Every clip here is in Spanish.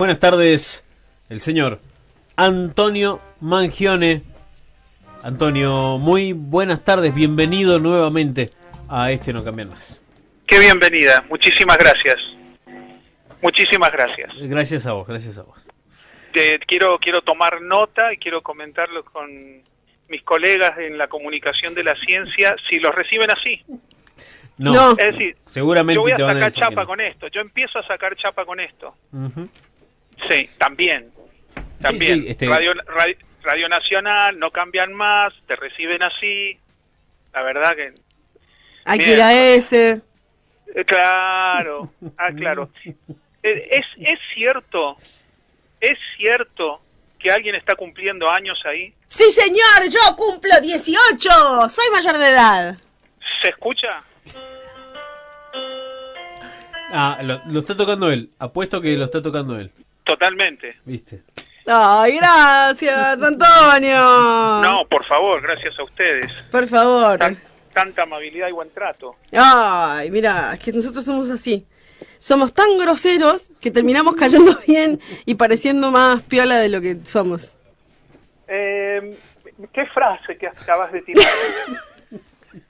Buenas tardes, el señor Antonio Mangione. Antonio, muy buenas tardes, bienvenido nuevamente a No Cambian Más. Qué bienvenida, muchísimas gracias. Muchísimas gracias. Gracias a vos, gracias a vos. Quiero tomar nota y quiero comentarlo con mis colegas en la comunicación de la ciencia, si los reciben así. No, es decir, seguramente yo voy a te van a sacar decir que chapa no. con esto, yo empiezo a sacar chapa con esto. Uh-huh. Sí, también. Sí, Radio Nacional, No Cambian Más, te reciben así. La verdad que... Hay que ir a ese. Claro, claro. Es cierto que alguien está cumpliendo años ahí. Sí, señor, yo cumplo 18, soy mayor de edad. ¿Se escucha? Lo está tocando él, apuesto que lo está tocando él. Totalmente. ¿Viste? Ay, gracias, Antonio. No, por favor, gracias a ustedes. Por favor. Tanta amabilidad y buen trato. Ay, mira, es que nosotros somos así. Somos tan groseros que terminamos cayendo bien y pareciendo más piola de lo que somos. ¿Qué frase que acabas de tirar?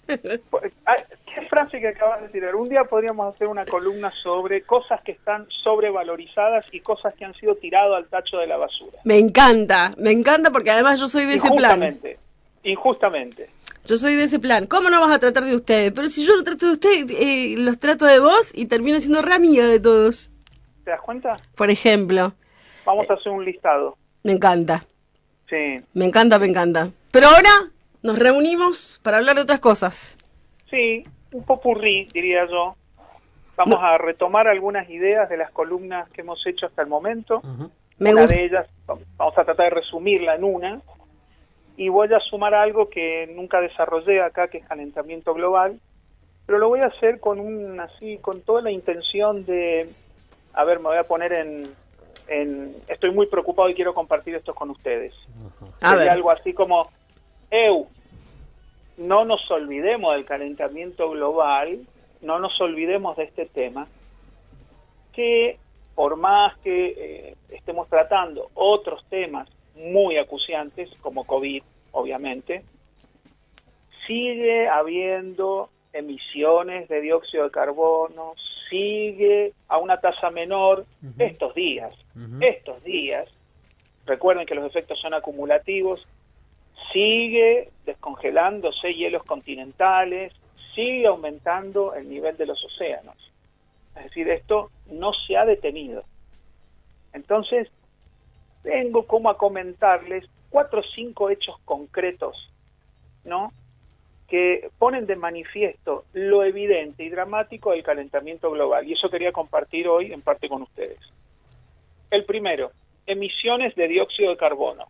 ¿Qué frase que acabas de tirar? Un día podríamos hacer una columna sobre cosas que están sobrevalorizadas y cosas que han sido tiradas al tacho de la basura. Me encanta porque además yo soy de ese plan. Injustamente. Yo soy de ese plan. ¿Cómo no vas a tratar de ustedes? Pero si yo lo trato de ustedes, los trato de vos y termino siendo re amiga de todos. ¿Te das cuenta? Por ejemplo. Vamos a hacer un listado. Me encanta. Sí. Me encanta. Pero ahora nos reunimos para hablar de otras cosas. Sí, un popurrí, diría yo. Vamos a retomar algunas ideas de las columnas que hemos hecho hasta el momento. Uh-huh. Una de ellas, vamos a tratar de resumirla en una. Y voy a sumar algo que nunca desarrollé acá, que es calentamiento global, pero lo voy a hacer con toda la intención de, me voy a poner estoy muy preocupado y quiero compartir esto con ustedes. Sería algo así como, no nos olvidemos del calentamiento global, no nos olvidemos de este tema, que por más que estemos tratando otros temas muy acuciantes, como COVID, obviamente, sigue habiendo emisiones de dióxido de carbono, sigue a una tasa menor. Uh-huh. Estos días, recuerden que los efectos son acumulativos, sigue descongelándose hielos continentales, sigue aumentando el nivel de los océanos. Es decir, esto no se ha detenido. Entonces, vengo como a comentarles 4 o 5 hechos concretos, ¿no?, que ponen de manifiesto lo evidente y dramático del calentamiento global, y eso quería compartir hoy en parte con ustedes. El primero, emisiones de dióxido de carbono.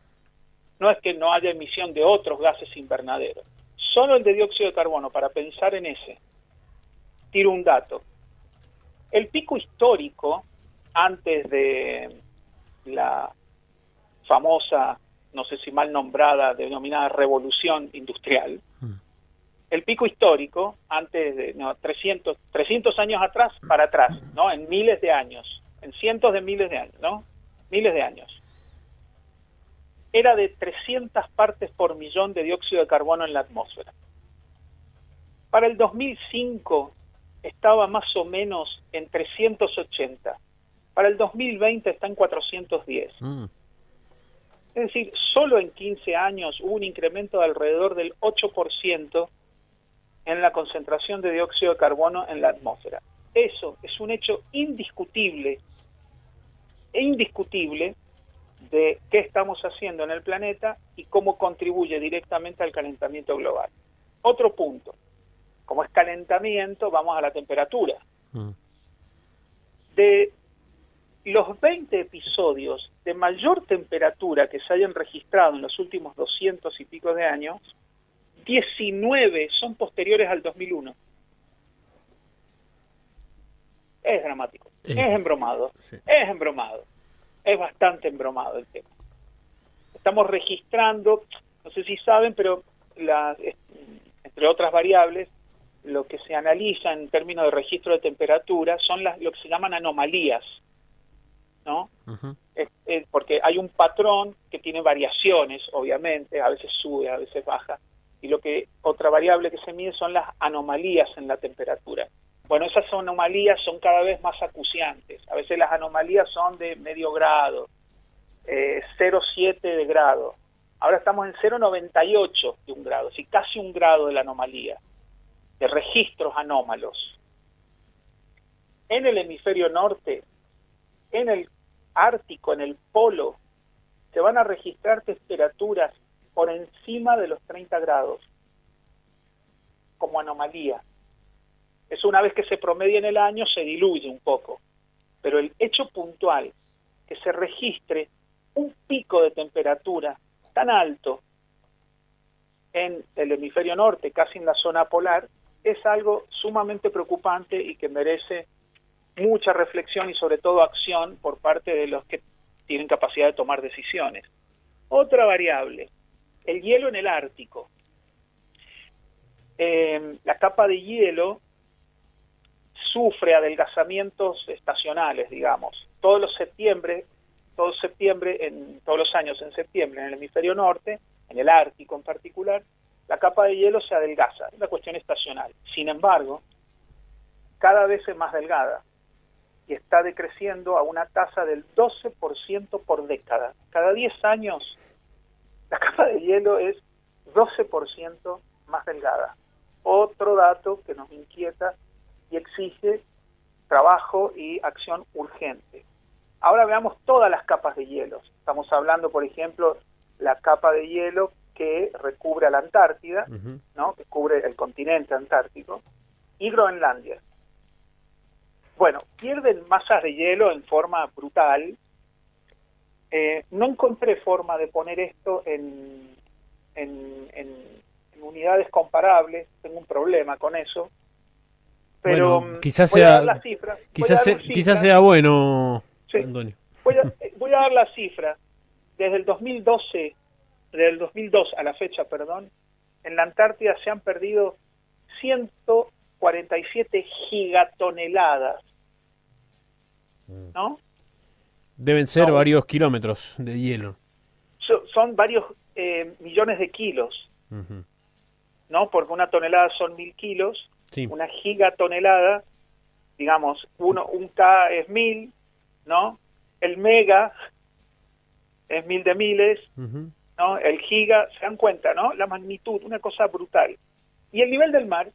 No es que no haya emisión de otros gases invernaderos, solo el de dióxido de carbono, para pensar en ese. Tiro un dato. El pico histórico, antes de la famosa, no sé si mal nombrada, denominada revolución industrial, el pico histórico, antes de 300 años atrás, para atrás, ¿no?, en miles de años, en cientos de miles de años, ¿no?, miles de años, era de 300 partes por millón de dióxido de carbono en la atmósfera. Para el 2005 estaba más o menos en 380. Para el 2020 está en 410. Es decir, solo en 15 años hubo un incremento de alrededor del 8% en la concentración de dióxido de carbono en la atmósfera. Eso es un hecho indiscutible de qué estamos haciendo en el planeta y cómo contribuye directamente al calentamiento global. Otro punto, como es calentamiento, vamos a la temperatura. De los 20 episodios de mayor temperatura que se hayan registrado en los últimos 200 y pico de años, 19 son posteriores al 2001. Es dramático, es embromado, sí. Es embromado, es bastante embromado el tema. Estamos registrando, no sé si saben, pero entre otras variables, lo que se analiza en términos de registro de temperatura son lo que se llaman anomalías. ¿no? Ujú. Porque hay un patrón que tiene variaciones, obviamente, a veces sube, a veces baja, y otra variable que se mide son las anomalías en la temperatura. Bueno, esas anomalías son cada vez más acuciantes. A veces las anomalías son de medio grado, 0,7 de grado. Ahora estamos en 0,98 de un grado, así casi un grado de la anomalía, de registros anómalos. En el hemisferio norte, en el Ártico, en el polo, se van a registrar temperaturas por encima de los 30 grados como anomalía. Eso una vez que se promedia en el año se diluye un poco, pero el hecho puntual que se registre un pico de temperatura tan alto en el hemisferio norte, casi en la zona polar, es algo sumamente preocupante y que merece mucha reflexión y sobre todo acción por parte de los que tienen capacidad de tomar decisiones. Otra variable, el hielo en el Ártico. La capa de hielo sufre adelgazamientos estacionales, digamos. Todos los años en septiembre, en el hemisferio norte, en el Ártico en particular, la capa de hielo se adelgaza, es una cuestión estacional. Sin embargo, cada vez es más delgada y está decreciendo a una tasa del 12% por década. Cada 10 años, la capa de hielo es 12% más delgada. Otro dato que nos inquieta y exige trabajo y acción urgente. Ahora veamos todas las capas de hielo. Estamos hablando, por ejemplo, la capa de hielo que recubre a la Antártida, Ujú. ¿no? Que cubre el continente antártico, y Groenlandia. Bueno, pierden masas de hielo en forma brutal. No encontré forma de poner esto en unidades comparables, tengo un problema con eso, pero Bueno, quizás voy a sea, dar la cifra. quizás sea bueno, Sí. Antonio. Voy a dar la cifra. Desde el 2002 a la fecha, perdón, en la Antártida se han perdido 147 gigatoneladas, ¿no? Deben ser No, varios kilómetros de hielo. son varios millones de kilos, Ujú. ¿no? Porque una tonelada son 1000 kilos, Sí. una gigatonelada, digamos, un K es 1000, ¿no? El mega es 1000 de miles, Ujú. ¿no? El giga, se dan cuenta, ¿no? La magnitud, una cosa brutal. Y el nivel del mar,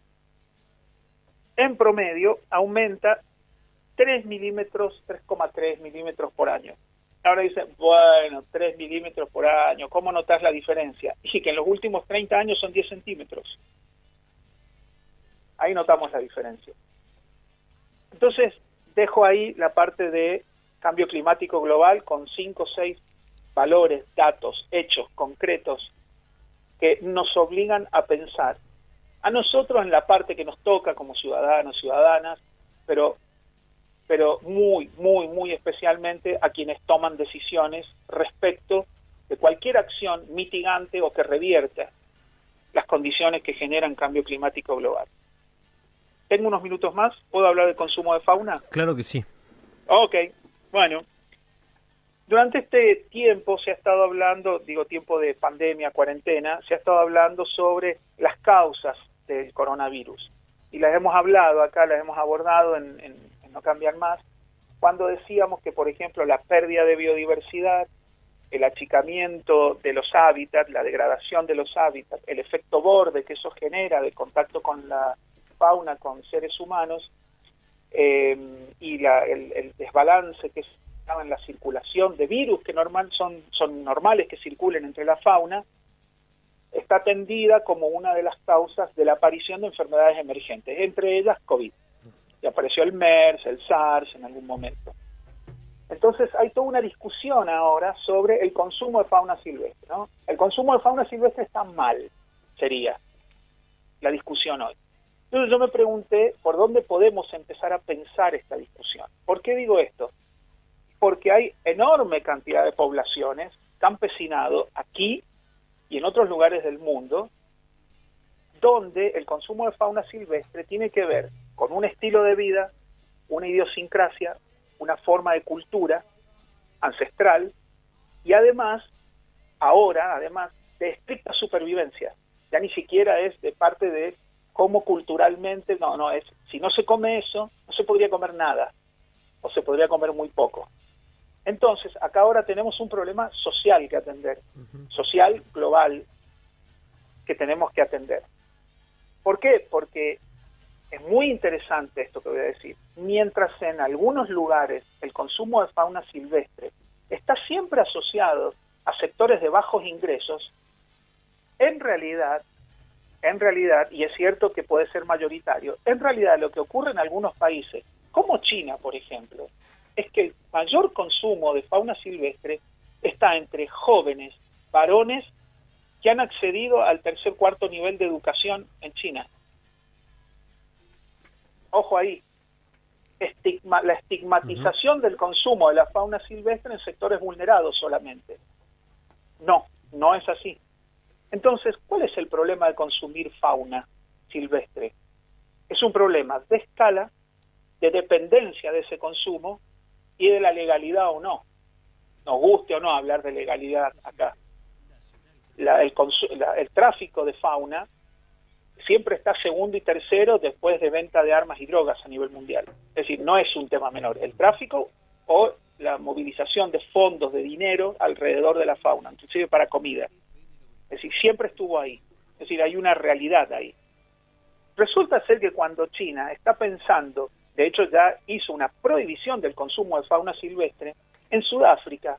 en promedio, aumenta 3 milímetros, 3,3 milímetros por año. Ahora dicen, bueno, 3 milímetros por año, ¿cómo notas la diferencia? Y que en los últimos 30 años son 10 centímetros. Ahí notamos la diferencia. Entonces, dejo ahí la parte de cambio climático global con 5 o 6 valores, datos, hechos concretos que nos obligan a pensar. A nosotros en la parte que nos toca como ciudadanos, ciudadanas, pero muy, muy, muy especialmente a quienes toman decisiones respecto de cualquier acción mitigante o que revierta las condiciones que generan cambio climático global. Tengo unos minutos más, ¿puedo hablar del consumo de fauna? Claro que sí. Ok, bueno. Durante este tiempo se ha estado hablando, digo tiempo de pandemia, cuarentena, se ha estado hablando sobre las causas del coronavirus. Y las hemos hablado acá, las hemos abordado en No Cambiar Más, cuando decíamos que, por ejemplo, la pérdida de biodiversidad, el achicamiento de los hábitats, la degradación de los hábitats, el efecto borde que eso genera de contacto con la fauna, con seres humanos, y el desbalance que estaba en la circulación de virus que son normales que circulen entre la fauna, está atendida como una de las causas de la aparición de enfermedades emergentes, entre ellas COVID. Y apareció el MERS, el SARS en algún momento. Entonces hay toda una discusión ahora sobre el consumo de fauna silvestre, ¿no? El consumo de fauna silvestre está mal, sería la discusión hoy. Entonces yo me pregunté por dónde podemos empezar a pensar esta discusión. ¿Por qué digo esto? Porque hay enorme cantidad de poblaciones, campesinado, aquí y en otros lugares del mundo, donde el consumo de fauna silvestre tiene que ver con un estilo de vida, una idiosincrasia, una forma de cultura ancestral y además de estricta supervivencia. Ya ni siquiera es de parte de cómo culturalmente, no, es, si no se come eso, no se podría comer nada, o se podría comer muy poco. Entonces, acá ahora tenemos un problema social que atender, social, global, que tenemos que atender. ¿Por qué? Porque es muy interesante esto que voy a decir. Mientras en algunos lugares el consumo de fauna silvestre está siempre asociado a sectores de bajos ingresos, en realidad, y es cierto que puede ser mayoritario, en realidad lo que ocurre en algunos países, como China, por ejemplo, es que el mayor consumo de fauna silvestre está entre jóvenes, varones, que han accedido al tercer, cuarto nivel de educación en China. Ojo ahí, la estigmatización del consumo de la fauna silvestre en sectores vulnerados solamente. No es así. Entonces, ¿cuál es el problema de consumir fauna silvestre? Es un problema de escala, de dependencia de ese consumo y de la legalidad o no. Nos guste o no hablar de legalidad acá. El tráfico de fauna siempre está segundo y tercero después de venta de armas y drogas a nivel mundial. Es decir, no es un tema menor. El tráfico o la movilización de fondos, de dinero alrededor de la fauna, inclusive para comida. Es decir, siempre estuvo ahí. Es decir, hay una realidad ahí. Resulta ser que cuando China está pensando, de hecho ya hizo una prohibición del consumo de fauna silvestre, en Sudáfrica,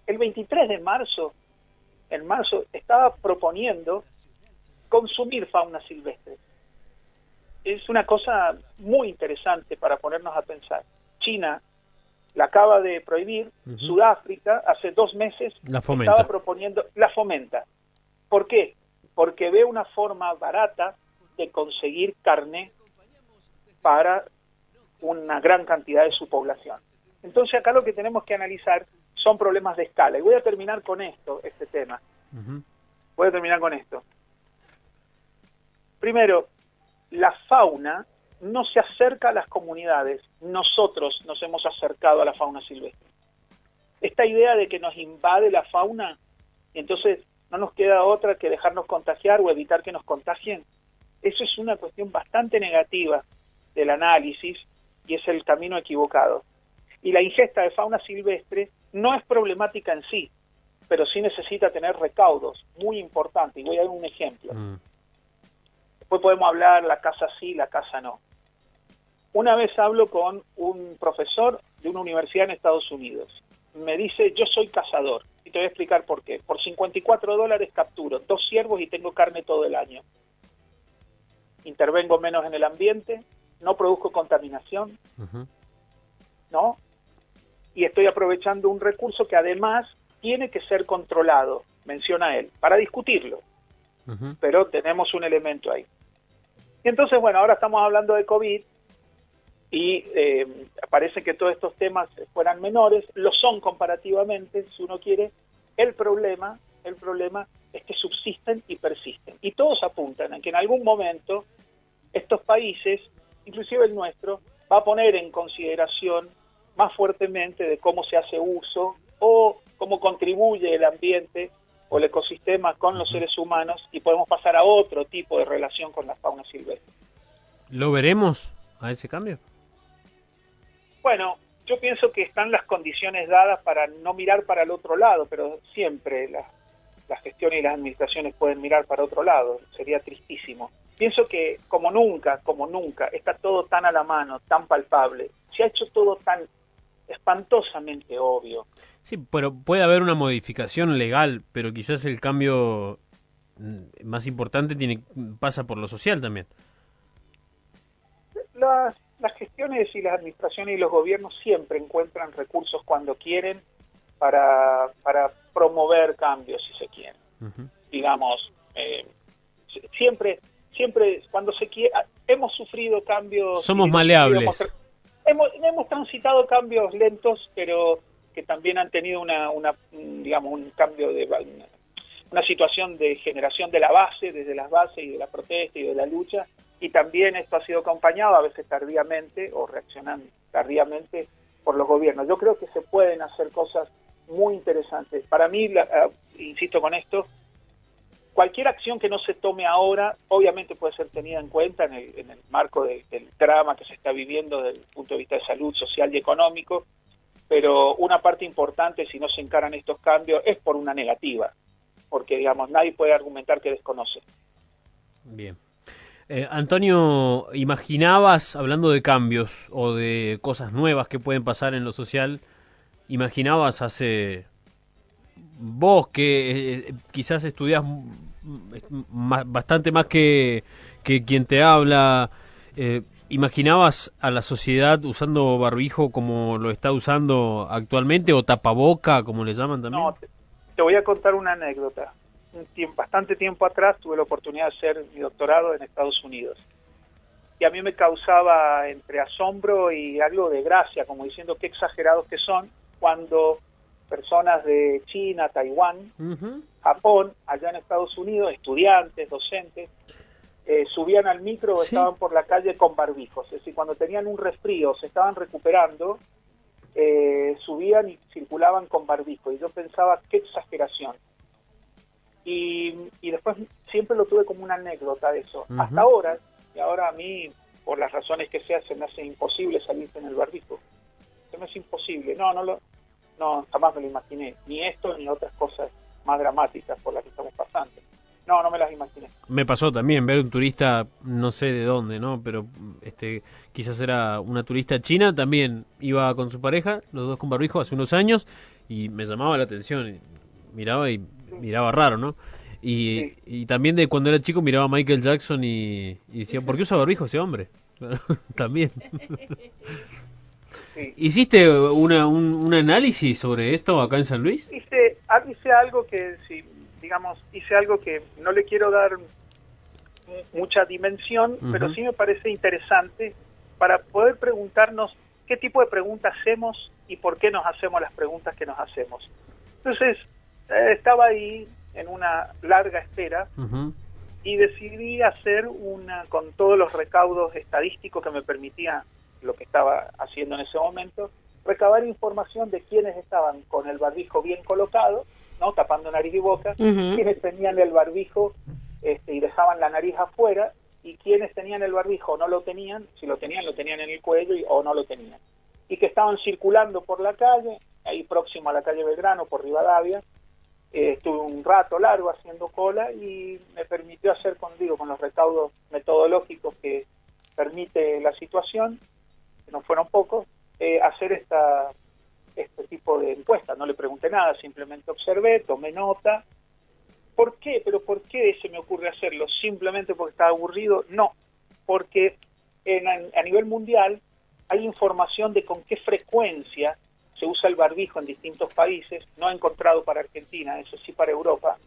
el 23 de marzo, estaba proponiendo consumir fauna silvestre. Es una cosa muy interesante para ponernos a pensar. China la acaba de prohibir, Sudáfrica hace 2 meses estaba proponiendo, la fomenta. ¿Por qué? Porque ve una forma barata de conseguir carne para una gran cantidad de su población. Entonces acá lo que tenemos que analizar son problemas de escala. Y voy a terminar con este tema. Voy a terminar con esto. Primero, la fauna no se acerca a las comunidades. Nosotros nos hemos acercado a la fauna silvestre. Esta idea de que nos invade la fauna, y entonces no nos queda otra que dejarnos contagiar o evitar que nos contagien, eso es una cuestión bastante negativa del análisis y es el camino equivocado. Y la ingesta de fauna silvestre no es problemática en sí, pero sí necesita tener recaudos muy importantes. Y voy a dar un ejemplo. Después podemos hablar la caza sí, la caza no. Una vez hablo con un profesor de una universidad en Estados Unidos. Me dice, yo soy cazador. Y te voy a explicar por qué. Por $54 capturo 2 ciervos y tengo carne todo el año. Intervengo menos en el ambiente, no produzco contaminación, ¿no? Y estoy aprovechando un recurso que además tiene que ser controlado, menciona él, para discutirlo. Pero tenemos un elemento ahí. Y entonces, bueno, ahora estamos hablando de COVID y parece que todos estos temas fueran menores, lo son comparativamente, si uno quiere. El problema es que subsisten y persisten. Y todos apuntan a que en algún momento estos países, inclusive el nuestro, va a poner en consideración más fuertemente de cómo se hace uso o cómo contribuye el ambiente o el ecosistema con los seres humanos y podemos pasar a otro tipo de relación con la fauna silvestre. ¿Lo veremos a ese cambio? Bueno, yo pienso que están las condiciones dadas para no mirar para el otro lado, pero siempre las gestiones y las administraciones pueden mirar para otro lado, sería tristísimo. Pienso que como nunca, está todo tan a la mano, tan palpable, se ha hecho todo tan espantosamente obvio. Sí, pero puede haber una modificación legal, pero quizás el cambio más importante pasa por lo social también. Las gestiones y las administraciones y los gobiernos siempre encuentran recursos cuando quieren para promover cambios, si se quiere. Digamos, siempre cuando se quiere, hemos sufrido cambios. Somos maleables. Hemos transitado cambios lentos, pero que también han tenido un cambio una situación de generación de la base, desde las bases y de la protesta y de la lucha, y también esto ha sido acompañado a veces tardíamente o reaccionando tardíamente por los gobiernos. Yo creo que se pueden hacer cosas muy interesante. Para mí, insisto con esto, cualquier acción que no se tome ahora, obviamente puede ser tenida en cuenta en el marco del drama que se está viviendo desde el punto de vista de salud, social y económico, pero una parte importante, si no se encaran estos cambios, es por una negativa, porque, digamos, nadie puede argumentar que desconoce. Bien. Antonio, ¿imaginabas, hablando de cambios o de cosas nuevas que pueden pasar en lo social, imaginabas vos que quizás estudiás bastante más que quien te habla, imaginabas a la sociedad usando barbijo como lo está usando actualmente o tapaboca, como le llaman también? No, te voy a contar una anécdota. Bastante tiempo atrás tuve la oportunidad de hacer mi doctorado en Estados Unidos. Y a mí me causaba entre asombro y algo de gracia, como diciendo qué exagerados que son, cuando personas de China, Taiwán, Japón, allá en Estados Unidos, estudiantes, docentes, subían al micro o estaban por la calle con barbijos. Es decir, cuando tenían un resfrío, se estaban recuperando, subían y circulaban con barbijo. Y yo pensaba, qué exageración. Y después siempre lo tuve como una anécdota de eso. Hasta ahora, y ahora a mí, por las razones que sea, se me hace imposible salirse en el barbijo. Se me hace imposible. No, jamás me lo imaginé. Ni esto, ni otras cosas más dramáticas por las que estamos pasando. No me las imaginé. Me pasó también ver un turista, no sé de dónde, ¿no? Pero quizás era una turista china, también iba con su pareja, los dos con barbijo hace unos años, y me llamaba la atención. Miraba raro, ¿no? Y también de cuando era chico miraba a Michael Jackson y decía, ¿por qué usa barbijo ese hombre? También. Sí. ¿Hiciste un análisis sobre esto acá en San Luis? Hice algo que, hice algo que no le quiero dar mucha dimensión, pero sí me parece interesante para poder preguntarnos qué tipo de preguntas hacemos y por qué nos hacemos las preguntas que nos hacemos. Entonces, estaba ahí en una larga espera y decidí hacer con todos los recaudos estadísticos que me permitía lo que estaba haciendo en ese momento, recabar información de quiénes estaban con el barbijo bien colocado, ¿no? Tapando nariz y boca, quiénes tenían el barbijo y dejaban la nariz afuera, y quienes tenían el barbijo o no lo tenían, si lo tenían en el cuello o no lo tenían, y que estaban circulando por la calle, ahí próximo a la calle Belgrano, por Rivadavia. Estuve un rato largo haciendo cola y me permitió hacer con los recaudos metodológicos que permite la situación, que no fueron pocos, hacer este tipo de encuesta. No le pregunté nada, simplemente observé, tomé nota. ¿Por qué? ¿Pero por qué se me ocurre hacerlo? ¿Simplemente porque estaba aburrido? No, porque a nivel mundial hay información de con qué frecuencia se usa el barbijo en distintos países. No he encontrado para Argentina, eso sí para Europa,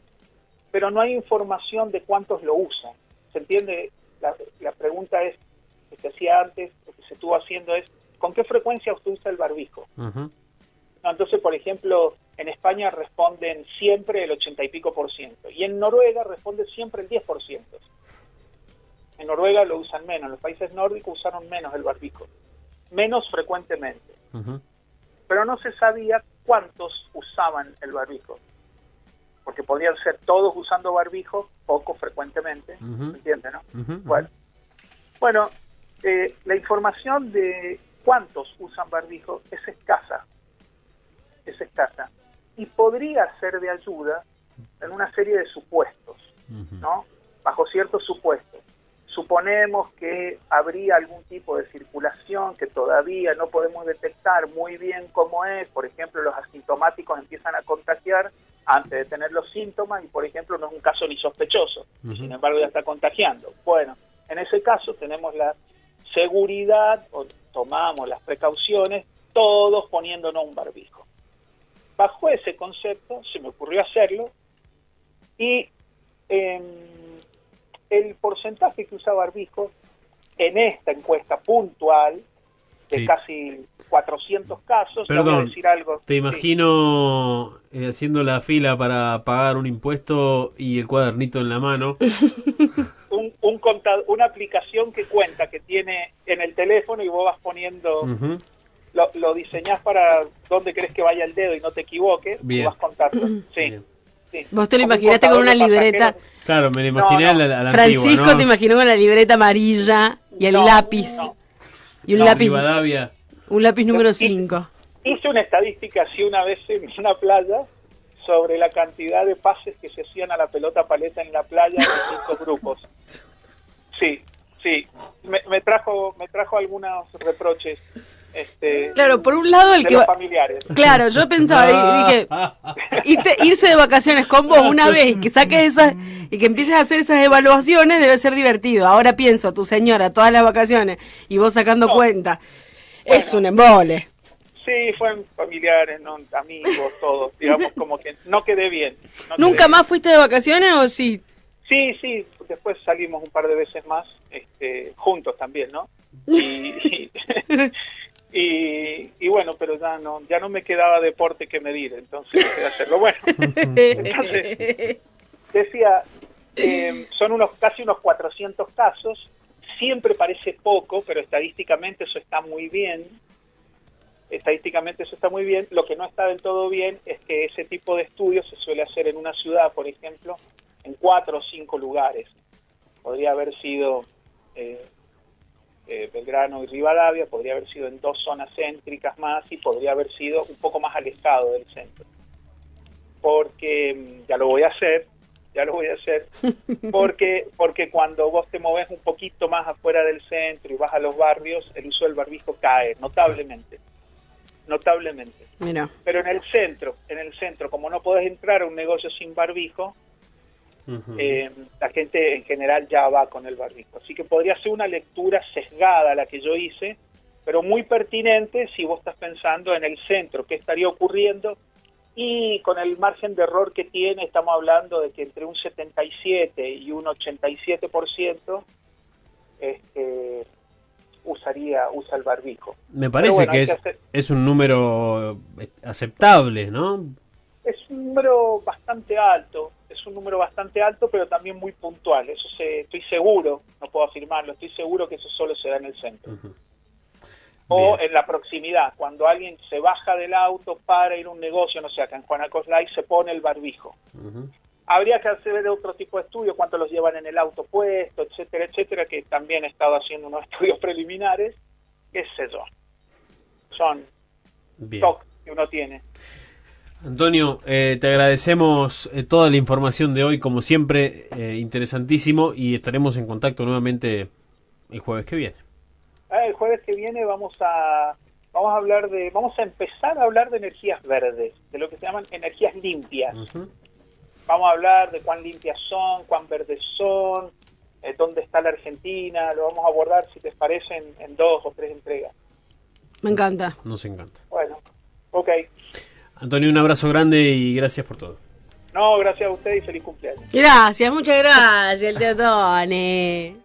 pero no hay información de cuántos lo usan. ¿Se entiende? La pregunta es, que se hacía antes, lo que se estuvo haciendo es, ¿con qué frecuencia usted usa el barbijo? No, entonces, por ejemplo, en España responden siempre el 80 y pico %, y en Noruega responde siempre el 10%. En Noruega lo usan menos, en los países nórdicos usaron menos el barbijo, menos frecuentemente. Pero no se sabía cuántos usaban el barbijo, porque podrían ser todos usando barbijo poco frecuentemente, ¿me entiende, no? Bueno, la información de cuántos usan barbijo es escasa, y podría ser de ayuda en una serie de supuestos, ¿no? Bajo ciertos supuestos. Suponemos que habría algún tipo de circulación que todavía no podemos detectar muy bien cómo es. Por ejemplo, los asintomáticos empiezan a contagiar antes de tener los síntomas y, por ejemplo, no es un caso ni sospechoso. Sin embargo, ya está contagiando. Bueno, en ese caso tenemos la seguridad, o tomamos las precauciones, todos poniéndonos un barbijo. Bajo ese concepto se me ocurrió hacerlo, y el porcentaje que usa barbijo en esta encuesta puntual de casi 400 casos, Perdón, le voy a decir algo. Te imagino haciendo la fila para pagar un impuesto y el cuadernito en la mano. Una aplicación que cuenta, que tiene en el teléfono, y vos vas poniendo lo diseñás para dónde crees que vaya el dedo y no te equivoques, y Bien. vas contando. Sí, Bien. sí. Vos te lo Como un imaginaste con contador una de libreta. pasajeros. Claro, me lo imaginé No, a no. la Francisco antigua, ¿no? te imaginó con la libreta amarilla y el No, lápiz. no. Y un No, lápiz, Rivadavia. un lápiz número Y- 5. Hice una estadística así una vez en una playa sobre la cantidad de pases que se hacían a la pelota paleta en la playa en distintos grupos. Sí, sí. Me trajo algunos reproches. Claro, por un lado el de que los va... familiares. Claro, yo pensaba, dije, irse de vacaciones con vos una vez y que saques esas y que empieces a hacer esas evaluaciones debe ser divertido. Ahora pienso, tu señora, todas las vacaciones y vos sacando No. cuenta. Es Bueno. un embole. Sí, fueron familiares, no, amigos, todos. Digamos como que no quedé bien. no quedé ¿Nunca bien. más fuiste de vacaciones o sí? Sí, sí, después salimos un par de veces más, juntos también, ¿no? Y bueno, pero ya no me quedaba deporte que medir, entonces dejé de hacerlo. Bueno, entonces, decía, son casi unos 400 casos, siempre parece poco, pero estadísticamente eso está muy bien. Lo que no está del todo bien es que ese tipo de estudios se suele hacer en una ciudad, por ejemplo, en 4 o 5 lugares. Podría haber sido Belgrano y Rivadavia, podría haber sido en 2 zonas céntricas más y podría haber sido un poco más alejado del centro. Porque ya lo voy a hacer, porque cuando vos te movés un poquito más afuera del centro y vas a los barrios, el uso del barbijo cae notablemente. Mira, Pero en el centro, como no podés entrar a un negocio sin barbijo, la gente en general ya va con el barbijo. Así que podría ser una lectura sesgada la que yo hice, pero muy pertinente si vos estás pensando en el centro, qué estaría ocurriendo, y con el margen de error que tiene, estamos hablando de que entre un 77 y un 87% usa el barbijo. Me parece Pero bueno, que hay que hacer- es un número aceptable, ¿no? Es un número bastante alto, pero también muy puntual. Estoy seguro, no puedo afirmarlo, estoy seguro que eso solo se da en el centro. O Bien. en la proximidad, cuando alguien se baja del auto para ir a un negocio, no sé, acá en Juan Acoslay se pone el barbijo. Habría que hacer otro tipo de estudio, cuánto los llevan en el auto puesto, etcétera, etcétera, que también he estado haciendo unos estudios preliminares, qué sé yo. Son Bien. toques que uno tiene. Antonio, te agradecemos toda la información de hoy, como siempre, interesantísimo, y estaremos en contacto nuevamente el jueves que viene. El jueves que viene vamos a empezar a hablar de energías verdes, de lo que se llaman energías limpias. Vamos a hablar de cuán limpias son, cuán verdes son, dónde está la Argentina. Lo vamos a abordar, si te parece, en 2 o 3 entregas. me encanta. Nos encanta. Bueno, ok. Antonio, un abrazo grande y gracias por todo. No, gracias a usted y feliz cumpleaños. Gracias, muchas gracias, el Teotone.